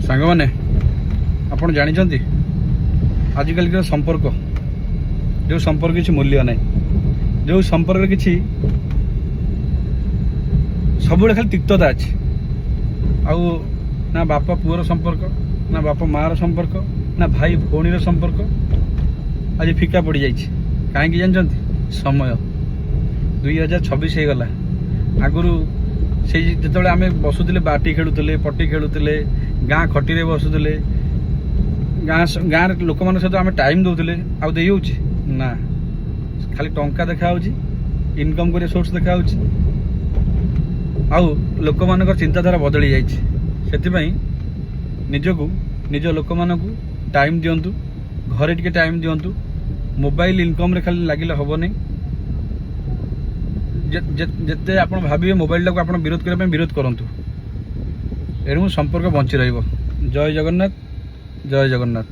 सांग मैंने आपण जानते आजिकल संपर्क जो संपर्क किसी मूल्य ना जो संपर्क किसी सब खाली तिक्तता अच्छे आउ ना बापा पुअर संपर्क ना बापा मार संपर्क ना भाई भौणी संपर्क आज फिका पड़ जाए कहीं जानते समय 2026 हो गला आगुरी से जो आम बसुले बाटी खेलुले पटी खेलुले गाँ खटी बसुले गाँ लोक मान सहित आम टाइम दौले आई हो ना खाली टंका देखा इनकम कर सोर्स देखा आउ लोक मान चिंताधारा बदली जाए निजकू निज लोक मान टाइम दिंतु घरे टिके टाइम दिंतु मोबाइल इनकम रे खाली लगिले हम नहीं जिते आप भावे मोबाइल टाक विरोध करने विरोध करूँ एणु संपर्क बंची रही। जय जगन्नाथ जय जगन्नाथ।